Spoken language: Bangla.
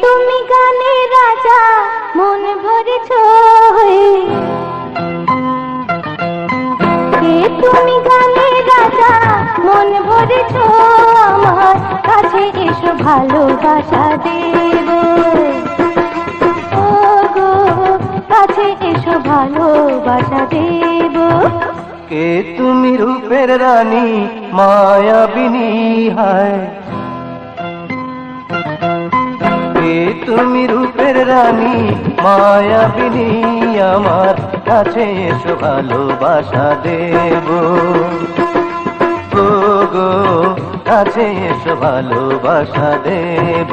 তুমি গানে রাজা মন ভরেছ হয়ে, কে তুমি গানে রাজা মন ভরেছ, আমার কাছে এসো ভালোবাসা দেব, ও গো কাছে এসো ভালোবাসা দেব। কে তুমি রূপের রানী মায়াবিনী হায়, কে তুমি রূপের রানী মায়াবিনী, আমার কাছে এসো ভালোবাসা দেব, ও গো কাছে এসো ভালোবাসা দেব।